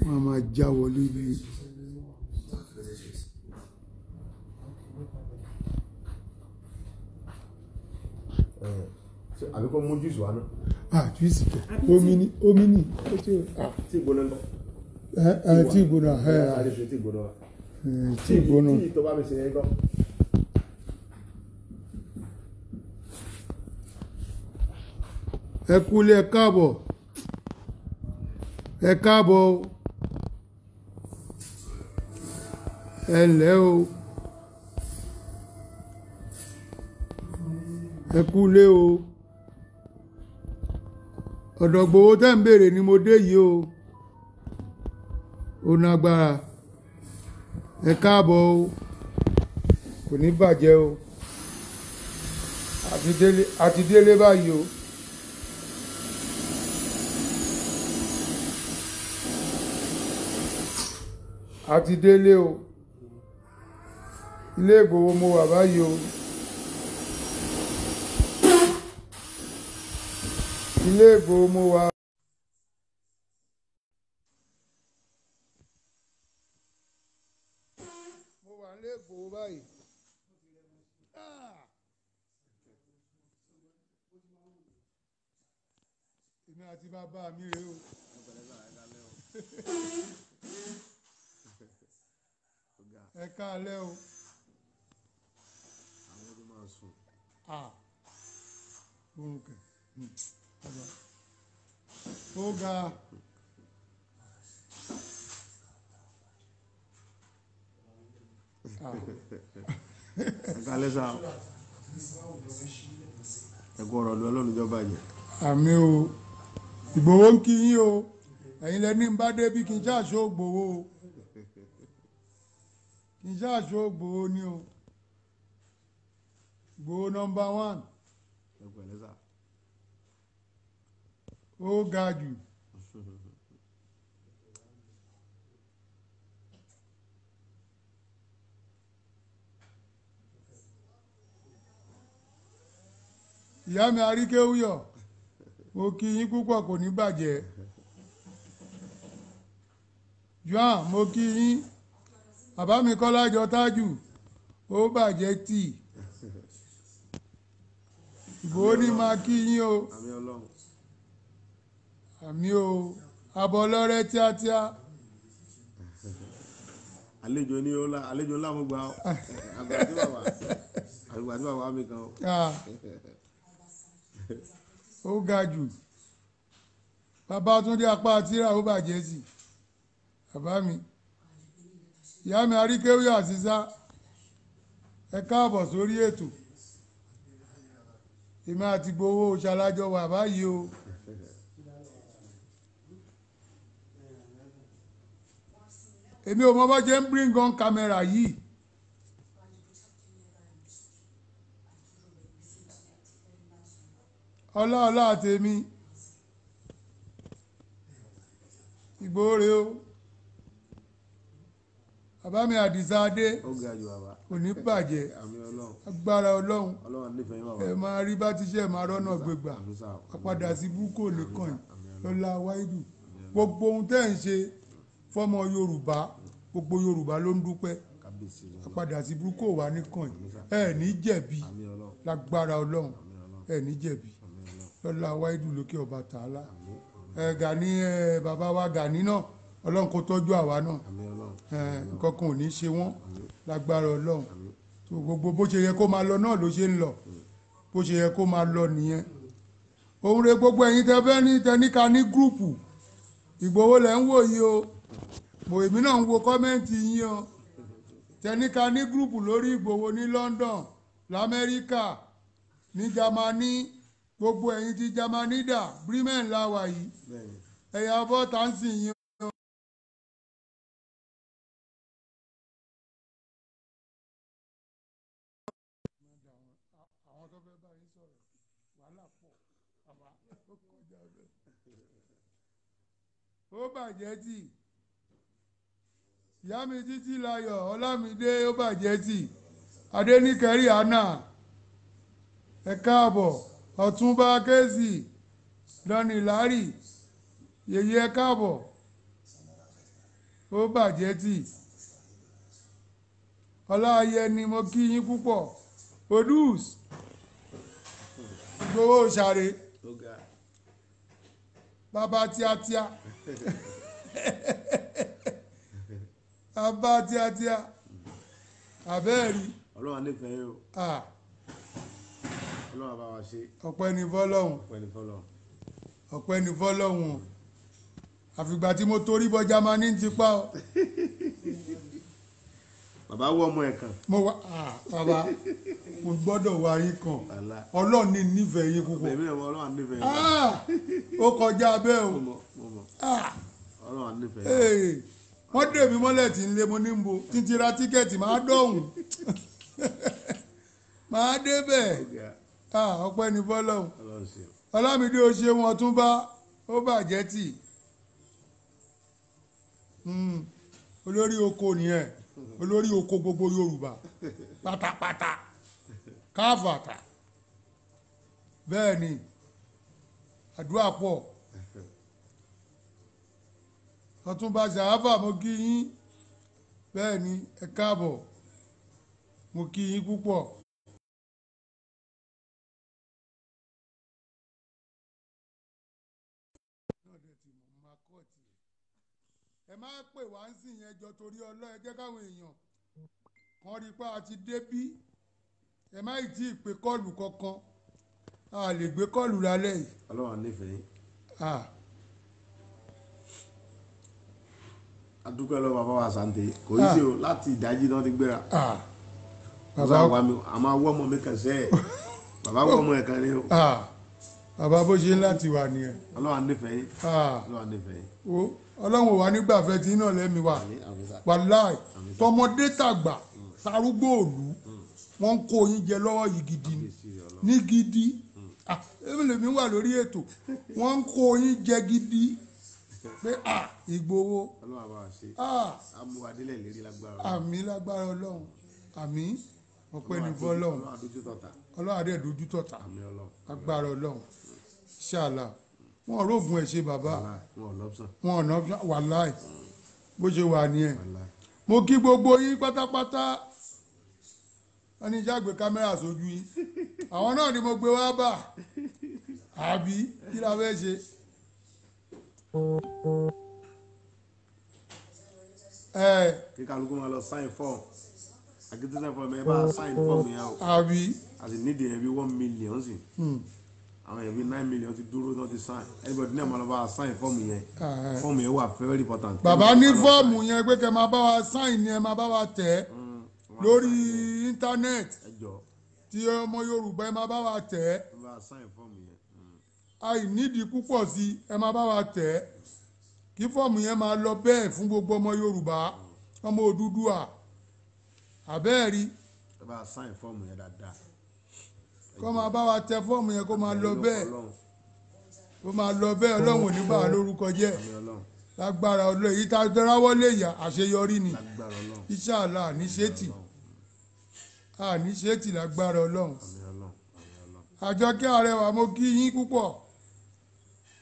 wọ́n máa já wọlé bí. àbí kò mú jùsù wa náà. Jùsì kẹ omi ni ó ti tí ìgbóná lọ. tí ìgbóná tí ìgbóná wa. tí ìgbóná. tí ìtọ́ bá mi ṣe yẹn gbọ́. ẹ kúlé ẹ káàbọ̀ ẹ ǹlẹ́ o ẹ kúlé o ọ̀dọ̀ Ìgbòho tẹ́ ń béèrè ni mo dé yìí o ó nágbára ẹ káàbọ̀ o kò ní bàjẹ́ o àti délé báyìí o. àti délé o ilé Ìgbòho mo wà báyìí o ilé Ìgbòho mo wà. mo wà ilé Ìgbòho báyìí. èmi àti bàbá mi rèé o. ẹ káalẹ́ o. àwọn ọdún máa sùn. oorun kẹ ó ga. ẹ káalẹ́ sá ẹ kú ọ̀rọ̀ lọ lọ́nà ìjọba yẹn. àmì o Ìgbòho ń kí yín o ẹ̀yin lẹ́ni ń bá débi kí n ṣáàṣó Ìgbòho o kì í ṣáàṣó Ìgbòho ni o Ìgbòho nọmba 1 ẹ pẹ̀lẹ́ sá. ó ga jù. ìyá mi Àríkéwúyọ̀ mo kí yín púpọ̀ kò ní bàjẹ́. Joan mo kí yín bàbá mi Kọ́lájọ Tájù ó bàjẹ́ tì Ìgbòho ní máa kí yín o. àmì Ọlọ́run. àmì o abọ́ ọlọ́rẹ́ tíátíá. àlejò ní ọlá àlejò ńlá mo gbà ọ àgbà tí bàbá mi kan. ó ga jù bàbá Túndé apá tíra ó bàjẹ́ sí bàbá mi ìyá mi Àríkéwúyọ̀ Àzízá ẹ káàbọ̀ sórí ètò èmi àti Ìgbòho ṣalájọ wà báyìí o. èmi ò mọ bó ṣe ń bring on camera yìí. ọlá àtẹ̀mí Ìgbòho rèé o bàbá mi Àdìsá Adé kò ní bàjẹ́ agbára Ọlọ́run ẹ máa rí bá tíṣẹ́ máa rọ́nà gbégbà àpadà sí búkò nìkan lọ́la wáìdù gbogbo ohun tẹ́ ń ṣe fọ́mọ Yorùbá gbogbo Yorùbá ló ń dúpẹ́ àpadà sí búkò wà nìkan ẹ ní jẹ̀bi lágbára Ọlọ́run ẹ ní jẹ̀bi lọ́la wáìdù lókè ọba tààlà Gani bàbá wa Gani náà Ọlọ́run kó tọ́jú àwa náà nǹkan kan ò ní ṣe wọ́n lágbára Ọlọ́run tó gbogbo bó ṣe yẹ kó máa lọ náà ló ṣe ń lọ bó ṣe yẹ kó máa lọ nìyẹn òun rè gbogbo ẹ̀yin tẹ fẹ́ ní tẹníkà ní gúrùpù Ìgbòho lẹ̀ ń wò yìí o mo èmi náà ń wo kọ́mẹ́ǹtì yín o tẹníkà ní gúrùpù lórí Ìgbòho ní London l'Amẹ́ríkà ní Jámánì gbogbo ẹ̀yin ti Jámánì dà Bremen láwà yìí ẹ̀yà bọ́ta ń sìn yín. àwọn tó fẹ́ bá yín sọ̀rọ̀ wàhálà pọ̀ bàbá ó kọjá bẹ́ẹ̀. ó bàjẹ́ tì ìyá mi Títí Láyọ̀ Ọlámídé ó bàjẹ́ tì Adéníkẹ́rì Anna ẹ káàbọ̀ Ọ̀túnba Kézì Dọ́nì Lárì yèyé ẹ káàbọ̀ ó bàjẹ́ tì ọláyẹni mo kí yín púpọ̀ odus gbowó sáré bàbá tíátíá bàbá tíátíá àbẹ́ẹ̀rí ọlọ́run nífẹ̀ẹ́ yìí o ọlọ́run bá wa ṣe ọpẹ́ ní fọ́lọ́hun ọpẹ́ ní fọ́lọ́hun àfìgbà tí mo torí bọ Jámánì ti pa ọ. bàbá wọ ọmọ ẹ̀ kan. mo wá bàbá mo gbọ́dọ̀ wá yín kan ọlọ́run ní nífẹ̀ẹ́ yín púpọ̀. bẹ̀rẹ̀ mi ò mọ ọlọ́run nífẹ̀ẹ́ yín. ó kọjá bẹ́ẹ̀ o. ọlọ́run nífẹ̀ẹ́ yín. wọ́n dè mí mọ́lẹ̀ tí ń lé mo ní ń bo títí ra tíkẹ́ẹ̀tì máa dọ̀hùn máa débẹ̀ ọpẹ́ ní fọ́lọ́hun ọlámídé o ṣe wọn tún bá ó bàjẹ́ tì olórí oko nìyẹn olórí oko gbogbo Yorùbá pátápátá káfàtà bẹ́ẹ̀ ni àdúrà pọ̀ Ọ̀túnba Ṣàháfà mo kí yín bẹ́ẹ̀ ni ẹ káàbọ̀ mo kí yín púpọ̀. ẹ má pè wá ń sìn yẹn jọ torí ọlọ́ ẹ jẹ́ káwọn èèyàn kan rí pa àti débí ẹ má ì tí ì pé kọ́ọ̀lù kankan a lè gbé kọ́ọ̀lù lálẹ́ yìí. ọlọ́run nífẹ̀ẹ́. adúgbò lọ bàbá wa Sàǹtẹ kò í ṣe o láti ìdájí náà ti gbéra. bàbá wa mi àmọ́ awọ́ ọmọ mi kàn sẹ́ ẹ̀ bàbá wọ́ ọmọ ẹ̀ kan ní o. bàbá bó ṣe ń láti wà nìyẹn. ọlọ́run nífẹ̀ẹ́. ọlọ́run nífẹ̀ẹ́. ọlọ́run ò wá nígbàfẹ́ tí náà lẹ́mi wà wàláì tọmọdé tàgbà tarúgbó òlú wọ́n ń kó yín jẹ lọ́wọ́ yìí gidi ní gidi èmi wà lórí ètò wọ́n ń kó yín jẹ gidi pé Ìgbòho àmì lágbára ọlọ́run àmì ọpẹ́ ní fọ́lọ́run ọlọ́run adé dojú tọ̀tà lágbára ọlọ́run ṣáàlà wọn rògùn ẹ̀ ṣe bàbá wọn ọ̀nà wàláì bó ṣe wà nìyẹn mo kí gbogbo yín pátápátá wọn ní ìjà gbé kámẹ́rà sójú yín àwọn náà ni mo gbé wá bà àbí kí la fẹ́ ṣe. kí kálukú máa lọ sáìn fọ́ọ̀mù àgẹ́tẹ́sẹ̀ fọ́ọ̀mù ẹ bá sáìn fọ́ọ̀mù yẹn o àbí àti nídìí ẹ̀ bí 1 million sí àwọn èèyàn bíi 9 million ti dúró náà ti sign everybody ní àmọ́ lọ́ba sign fọ́ọ̀mù yẹn fọ́ọ̀mù yẹn wà very important. bàbá ní fọ́ọ̀mù yẹn pé kẹ́ máa bá wa sign ni ẹ máa bá wa tẹ̀ lórí íńtánẹ́ẹ̀tì tí ọmọ Yorùbá ẹ máa bá wa tẹ̀ àìnídìí púpọ̀ sí ẹ máa bá wa tẹ̀ kí fọ́ọ̀mù yẹn máa lọ bẹ́ẹ̀ fún gbogbo ọmọ Yorùbá ọmọ Odùduwà àbẹ́ẹ̀rí. ẹ bá sign fọ́ọ̀mù yẹn dáadáa kó máa bá wa tẹ fọ́ọ̀mù yẹn kó máa lọ bẹ́ẹ̀ kó máa lọ bẹ́ẹ̀ ọlọ́run ò ní bá wa lórúkọ jẹ́ lágbára ọlọ́run èyí tá a dáráwọ́ lè yà àṣeyọrí ni ìṣàlá àníṣetì àníṣetì lágbára ọlọ́run Àjọkẹ́ Arẹwà mo kí yín púpọ̀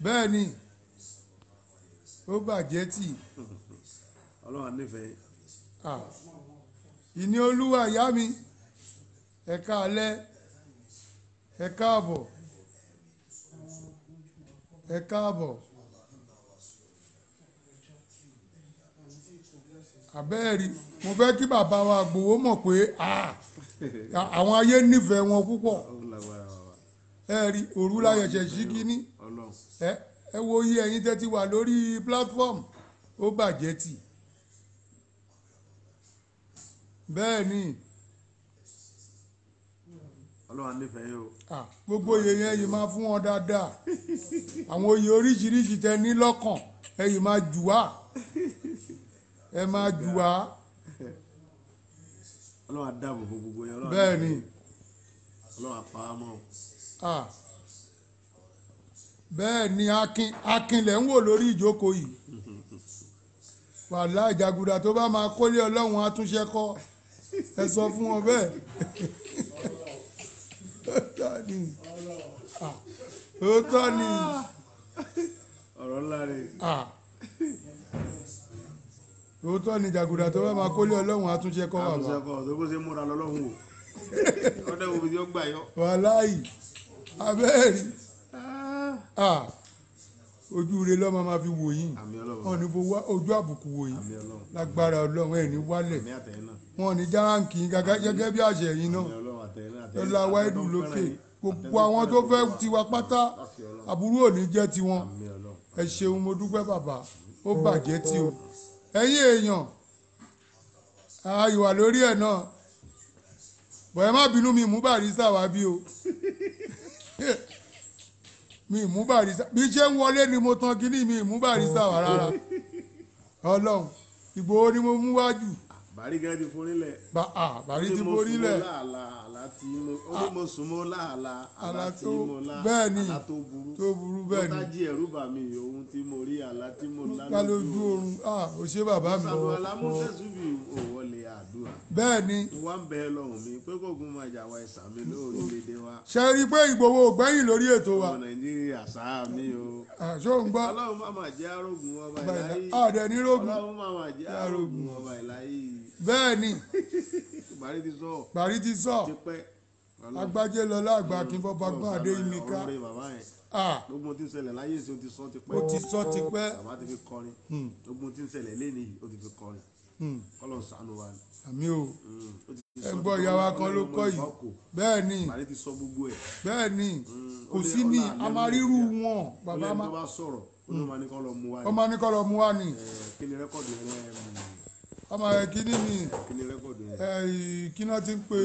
bẹ́ẹ̀ ni ó bàjẹ́ tì ọlọ́run nífẹ̀ẹ́ ìní olúwa ìyá mi ẹ̀ka alẹ́ ẹ káàbọ̀ ẹ káàbọ̀ àbẹ́ẹ̀rí mo fẹ́ kí bàbá wa Ìgbòho mọ̀ pé àwọn ayé nífẹ̀ẹ́ wọn púpọ̀ ẹ rí òru láyẹ̀ṣẹ̀ sí kínní ẹ wo iye ẹ̀yin tẹ́ ti wà lórí platform ó bàjẹ́ tì bẹ́ẹ̀ ni ọlọ́run nífẹ̀ẹ́ yìí o. gbogbo oyè yẹn yìí máa fún wọn dáadáa àwọn oyè oríṣiríṣi tẹ́ ní lọ́kàn ẹ yìí máa jù wá ẹ máa jù wá. ọlọ́run á dáàbò bo gbogbo yẹn. bẹ́ẹ̀ ni ọlọ́run á pa á mọ́. bẹ́ẹ̀ ni akin lẹ̀ ń wò lórí ìjókòó yìí wàhálà ìjàgùdà tó bá máa kólé ọlọ́run àtúnṣe kọ́ ẹ sọ fún wọn bẹ́ẹ̀. òótọ́ ni ọ̀rọ̀ ńlá rẹ̀. òótọ́ ni jàgùdà tó bá máa kólé ọlọ́run àtúnṣe kọ́ bàbá. àtúnṣe kọ́ tó bó ṣe múra lọ́lọ́run o ọdẹ wo ni ó gbà yọ. wàláì abẹ́ẹ̀rí ojú rẹ lọ́mọ máa fi wò yín wọn ní ojú àbùkù wò yín lágbára ọlọ́run ẹ̀ ní wálẹ̀ wọn ní járáǹkì gẹ́gẹ́ bí àṣẹ yín náà lọ́la wáìdù lókè gbogbo àwọn tó fẹ́ tiwa pátá àbúrò ò ní jẹ́ tiwọn ẹ ṣeun mo dúpẹ́ bàbá ó bàjẹ́ tí o ẹ̀yin èèyàn ìwà lórí ẹ̀ náà bọ̀ ẹ má bínú mi mú Barrister wá bí o mi mú Barrister bí ṣe ń wọlé ni mo tan kínní mi mú Barrister wá rárá ọlọ́run Ìgbòho ni mo mú wájú. Bàrí gan ti forí lẹ̀. Bàrí ti forí lẹ̀. ó ní mo sùn mọ́ láàlà àlá tí mo lá àlá tó burú bẹ́ẹ̀ ni. mo tájí ẹ̀rú bà mí ohun tí mo rí àlá tí mo lá lójú oorun ò ṣe bàbá mi. sàmù alámúṣẹ́sùbì òwọlé àdúrà. bẹ́ẹ̀ ni. wọ́n ń bẹ lọ́hùn mi pé kóògùn máa jà wá ẹ̀sà mi lórílẹ̀‐èdè wa. ṣe rí i pé Ìgbòho ògbẹ́yìn lórí ètò wa. ọmọ Nàìjíríà sáà mi o. ṣó ń gbọ́. Ọlọ́run má máa jẹ́ arógun ọba ìláyé. àdẹ ní rógun. Ọlọ́run má máa jẹ́ arógun ọba ìláyé. bẹ́ẹ̀ ni. Bàrí ti sọ. Bàrí ti sọ. tipẹ́. Agbájé lọlá àgbà kí n bọ́ gbọ́n adé yìí mi ká. ọ̀rọ̀ rẹ̀ bàbá yẹn. gbogbo tí ń ṣẹlẹ̀ láyé èsì ó ti sọ tipẹ́. ó ti sọ tipẹ́. bàbá ti fi kọrin. gbogbo tí ń ṣẹlẹ̀ lénìí ó ti fi kọrin. kọ́lọ̀ ṣàánú wa ni. àmì o ẹ gbọ́ ìyá wa kan ló kọ́ yìí bẹ́ẹ̀ ni Bàrí ti sọ gbogbo ẹ̀. bẹ́ẹ̀ ni kò sí ni a máa ríru wọn bàbá máa. ó lè tó bá sọ̀rọ̀ ó ló máa ní kọ́ lọ mú wa ni. ó máa ní kọ́ lọ mú wa ni. kí ni rẹ́kọ̀dù rẹ̀ ọmọ ẹ kíní mi kí ni rẹ́kọ̀dù rẹ̀ kíná ti ń pe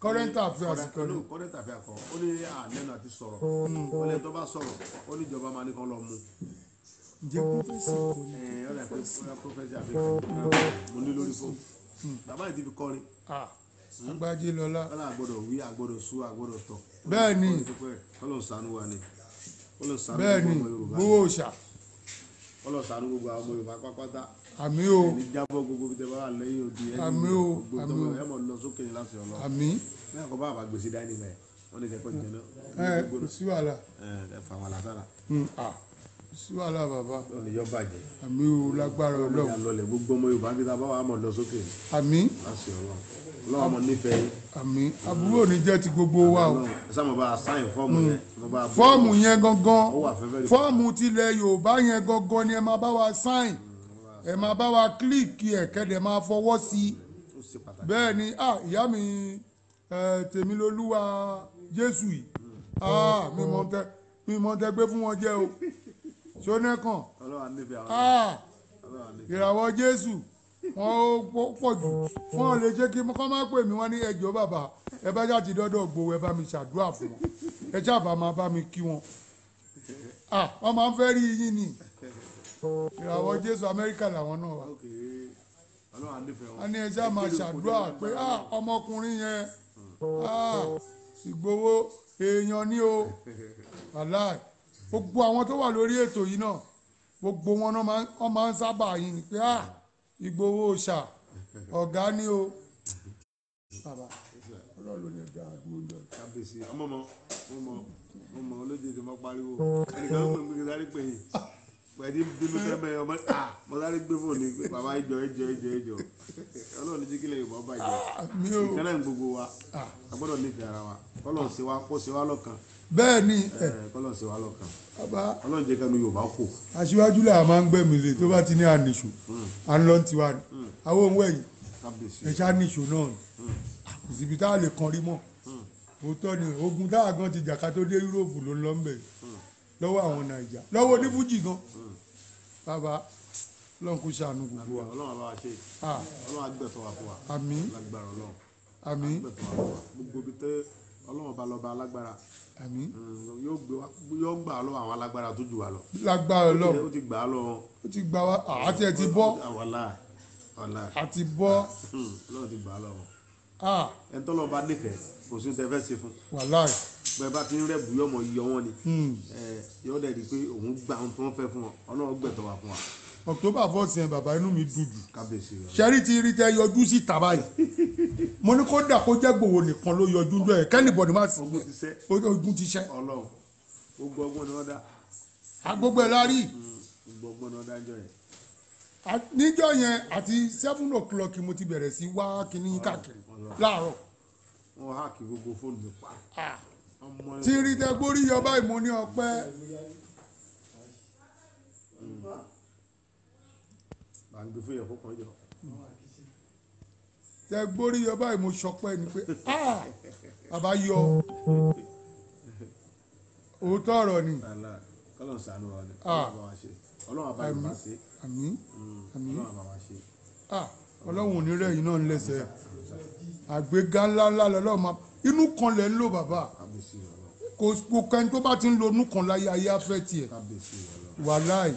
current affairs kan ní. current affairs kan ó ní àlẹ́nu àti sọ̀rọ̀ ó lè tó bá sọ̀rọ̀ ó ní ìjọba máa ní kọ́ lọ mú. ǹjẹ́ pọ́fẹ́sì kò ní. ọ̀rẹ́ pé pọ́fẹ́sì àfihàn mo ní lórí fóònù bàbá yìí ti fi kọrin. Agbájé lọlá. wọ́n àgbọ̀dọ̀ wí àgbọ̀dọ̀ sú àgbọ̀dọ̀ tọ̀. bẹ́ẹ̀ ni Ọlọ́run ṣàánú wa ni. bẹ́ẹ̀ ni gbowó òòṣà. Ọlọ́run ṣàánú gbogbo àwọn ọmọ Yorùbá pápátá. àmì o ẹni jábọ̀ gbogbo bí tẹ bá wà lẹ́yìn odi ẹni àmì o àmì o ẹ mọ̀ lọ sókè ní láti ọlọ́. àmì. bẹ́ẹ̀ kọ́ bá àbá gbèsè dání mẹ́ wọ́n ní kẹ́kọ̀ọ́ jẹ náà. kò sí wàhálà. ẹ fà wọn làtàrà. sí wàhálà bàbá. wọ́n ní yọ bàjẹ́. àmì o lágbára Ọlọ́run. wọ́n ní lọlẹ̀ gbogbo ọmọ Yorùbá bí tábà wà mọ̀ lọ sókè. àmì. láti ọlọ́ Ọlọ́run ọmọ nífẹ̀ẹ́ yín. àmì àbúrò ní jẹ́ ti gbogbo wa o. sáà bá a sáyìn fọ́ọ̀mù yẹn. fọ́ọ̀mù yẹn gangan fọ́ọ̀mù tilẹ̀ Yorùbá yẹn gangan ni ẹ máa bá wa sáyìn ẹ máa bá wa kílíìkì ẹ̀ kẹ́dẹ̀ máa fọwọ́ sí i bẹ́ẹ̀ ni ìyá mi Tèmilolúwa Jésù yìí mi mọ̀ tẹ́ gbé fún wọn jẹ́ o ṣónẹ́kàn ìràwọ̀ Jésù wọ́n pọ̀ jù wọ́n lè jẹ́ kí kọ́ máa pè mí wọ́n ní ẹjọ́ bàbá ẹ bá jáde dọ́dọ̀ Ìgbòho ẹ bá mi ṣàdúrà fún wọn ẹ ṣàbà máa bá mi kí wọn wọ́n máa ń fẹ́ rí yín ni ìràwọ̀ Jésù Amẹ́ríkà làwọn náà wà a ní ẹjẹ́ máa ṣàdúrà pé ọmọkùnrin yẹn Ìgbòho èèyàn ni o wàláì gbogbo àwọn tó wà lórí ètò yìí náà gbogbo wọn náà máa ń sábà yín ni pé Ìgbòho ṣà ọ̀gá ni o bàbá ọlọ́run ló ní ẹja àdúgbò lọ. kábíyèsí ọmọ olójijì mọ pariwo ẹnìkan ló pè mí sáré pè yín pẹ̀lú bínú tẹ́lẹ̀ ọmọ mo sáré gbé fóònù bàbá ìjọ ọlọ́run jí kílẹ̀ Yorùbá bàjẹ́ ìkànnì gbogbo wa a gbọ́dọ̀ nífẹ̀ẹ́ ara wa kọ́lọ̀ ṣe wá kó ṣe wá lọ́kàn. bẹ́ẹ̀ ni kọ́lọ̀ ṣe wá lọ́kàn bàbá ọlọ́run jẹ́ kẹ́nu Yorùbá kò. aṣíwájú là máa ń gbẹ̀mí lé tó bá ti ní àníṣù à ń lọ tiwa ni àwọn ohun ẹ̀yìn ẹ̀ṣá níṣù náà kò síbi tá a lè kan rí mọ́ òótọ́ ni ogun táwa gan ti jàkà tó dé Yúróòpù ló ń lọ ń bẹ̀ lọ́wọ́ àwọn Nàìjà lọ́wọ́ onífújì gan bàbá Ọlọ́run kò ṣàánú gbogbo wa. Ọlọ́run àbá wa ṣe Ọlọ́run àgbẹ̀tọ̀ wa fún wa. àmín lágbára Ọlọ́run àmín àgbẹ̀tọ̀ wa fún wa gbogbo ibi tẹ́ Ọlọ́run ọba lọ́ba alágbára àmín yóò gbà á lọ àwọn alágbára tó jù wá lọ. lágbára Ọlọ́run ó ti gbà á lọ. ó ti gbà wá àti ẹ̀ ti bọ́ àti bọ́ Ọlọ́run ti gbà á lọ. ẹni tọ́lọ́ bá nífẹ̀ẹ́ kò sí tẹ́ fẹ́ ṣe fún. wàláì. bẹ́ẹ̀ bá ti ń rẹ̀bù yọmọ yọ wọn ni yọ dẹ̀ di pé òun gba ohun tó ń fẹ́ fún ọ Ọlọ́run gbẹ̀tọ̀ wá fún wa. October 4th yẹn bàbá inú mi dùn jù. kábíyèsí rẹ. sẹ́rí ti rí tẹ yọjú sí tàbá yìí mo ní kó dà kó jẹ́ Ìgbòho nìkan ló yọjú lọ ẹ̀ kẹ́nìbọ̀dì má sí ogun ti ṣẹ́. ogun ti ṣẹ́. Ọlọ́run gbogbo ọgbọ́n ni wọ́n dá. agbógbó ẹ̀ la rí. gbọ́gbọ́n náà dájọ́ yẹn. níjọ́ yẹn àti 7 o'clock mo ti bẹ̀rẹ̀ sí wá kíní káàkiri láàárọ̀. wọ́n háàkì gbogbo fóònù mi pa. tí rí tẹgbórí yọba ìmọ̀ ní ọpẹ́. bá ń gbé fún yẹn kó kàn jọ. tẹgbórí yọba ìmọ̀ sọpẹ́ ni pé bàbá yọ òótọ́ ọ̀rọ̀ ni. kọ́lọ̀ ń sànú wa ni ọlọ́run àbá ìbá ṣe. àmín àmín ọlọ́run àbá wa ṣe. ọlọ́run ò ní rẹ̀ yìí náà ń lẹ́sẹ̀ àgbéga ńláńlá lọ́lọ́run máa inú kan lẹ̀ ń lò bàbá kò kẹ́ni tó bá ti ń lo inú kan láyé ayé afẹ́ tiẹ̀ wàláì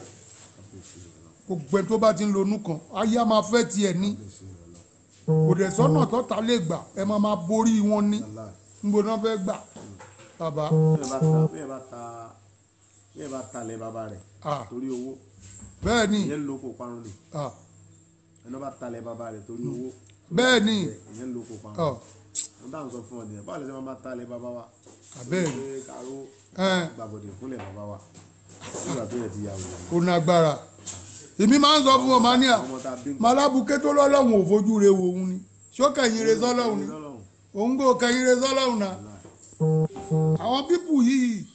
kò gbẹ́ni tó bá ti ń lo inú kan ayé a máa fẹ́ tiẹ̀ ní kò dẹ̀ sọ́nà tọ́ta lè gbà ẹ máa borí wọn ní níbo náà fẹ́ gbà bàbá. bí ẹ bá talẹ̀ bàbá rẹ̀ torí owó bẹ́ẹ̀ ni ìyẹn ló kó parun ni ẹni bá talẹ̀ bàbá rẹ̀ torí owó bẹ́ẹ̀ ni ìyẹn ló kó parun wọ́n dáhùn sọ fún ọ nìyẹn báwo lè ṣe máa talẹ̀ bàbá wa bẹ́ẹ̀ ni kàró gbàbọ̀dẹ̀ fúnlẹ̀ bàbá wa nígbà tó yẹ ti yà wò. kò nágbára èmi máa ń sọ fún ọmọ ní à màlábùké tó lọ́lọ́hùn ò fojú re wo òun ni ṣó kẹ̀yìn re sọ́lọ́hùn ni òun kò kẹ̀yìn re sọ́lọ́hùn náà àwọn pípù yìí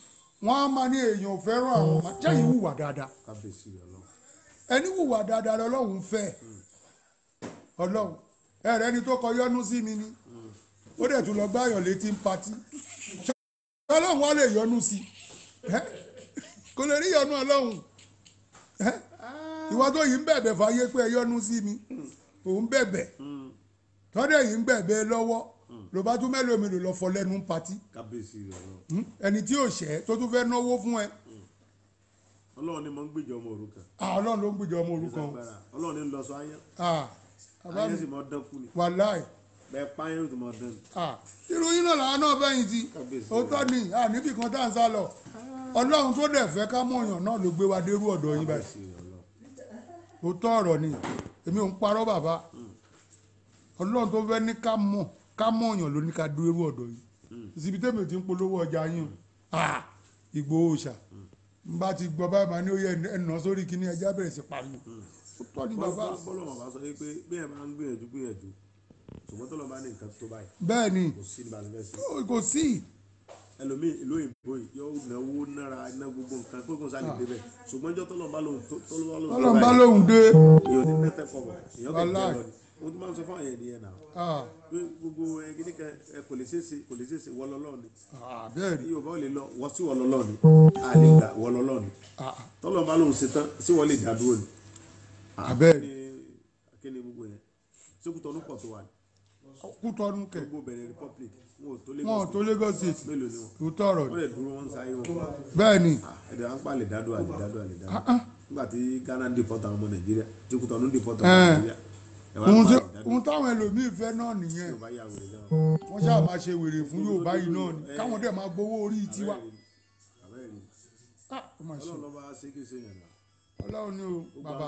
wọ́n á máa ní èèyàn fẹ́ràn àwọn ọmọ jẹ́yìn hùwà dáadáa ẹni hùwà dáadáa lọ́lọ́hùn fẹ́ ọlọ́hùn ẹ̀rẹ́ ni tó kọ yọ́nú sí mi ni ó dẹ̀ tún lọ gbáyàn létí ń patí ọlọ́hùn wá lè yọ́nú sí kò lè rí yọ́nú ọlọ́hùn ìwà tó yìí ń bẹ̀bẹ̀ fàyè pé ẹ yọ́nú sí mi òun bẹ̀bẹ̀ tọ́dẹ̀ yìí ń bẹ̀bẹ̀ lọ́wọ́ ló bá tún mélòó mélòó lọ fọ lẹ́nu ń patí ẹni tí ò ṣẹ́ tó tún fẹ́ náwó fún ẹ. ọlọ́run ni mo ń gbèjọ ọmọ òrukàn. ọlọ́run ló ń gbèjọ ọmọ òrukàn. ọlọ́run ni ń lọ sọ ayán. ayán sì mọ dán kú ni. wàláì. bẹ́ẹ̀ páyán ò tún mọ dán. ìròyìn náà làwọn náà bẹ́yìn tí ó tọ́ ni níbi kan tá à ń sá lọ ọlọ́run tó dẹ̀ fẹ́ ká mọ̀yàn náà ló gbé wa dérú ọ̀dọ̀ yín báyìí ó tọ́ ọ̀rọ̀ ni èmi ò ń parọ́ bàbá ọlọ́run tó fẹ́ ní ká mọ̀yàn ló ní ká dérú ọ̀dọ̀ yín ìsibí tẹ́mi ò ti ń polówó ọjà yín Ìgbòho ṣà n bá ti gbọ́ báyìí máa ní ó yẹ ẹnà sórí kíní ẹja bẹ̀rẹ̀ sí pariwo ó tọ́ ni bàbá. bọ́lọ̀ bàbá sọ pé bí ẹ máa ń gbìyànjú ṣùgbọ́n tó lọ bá ní nǹkan tó báyìí. bẹ́ẹ̀ ni kò sí ní balùwẹ̀ sí. kò sí. ẹlòmíì ìlú òyìnbó yìí yóò náwó náírà iná gbogbo nǹkan pé kò sálì débẹ̀ ṣùgbọ́n jọ́ tọ́lọ́ bá lóhùn dé. yóò ní mẹ́tẹ́ pọ̀bọ̀ èèyàn kò jẹ́ lọ ni ohun tó máa ń sọ fún àyẹ̀ nìyẹn náà pé gbogbo ẹgbẹ́ kẹ kò lè ṣeéṣe wọlọ́lọ́ ni yóò bá lè lọ wọ́n sí wọlọ́lọ́ ni àlègbà wọlọ́lọ́ ni tọ́lọ́ bá lóhùn ṣetán sí wọ́n lè dá dúró ni. akéde gbogbo yẹn sókùtọ́nù pọ̀ tó wà ní. Kútọ́nù kẹ. gbogbo Benin Republic wọn ò tó Lagos State mélòó ni wọn. tó tọrọ ni. wọ́n lè dúró wọn sáyé wọn. bẹ́ẹ̀ ni. ẹ̀dẹ̀ à ń pa àlèdádó nígbà tí Ghana deport àwọn ọmọ Nàìjíríà tí Kútọ́nù deport àwọn ọmọ Nàìjíríà. ohun táwọn ẹlòmíín fẹ́ náà nìyẹn wọ́n ṣáà máa ṣe wèrè fún Yorùbá yìí náà ni káwọn dẹ̀ máa gbowó orí tiwa. Ọlọ́run ni o bàbá.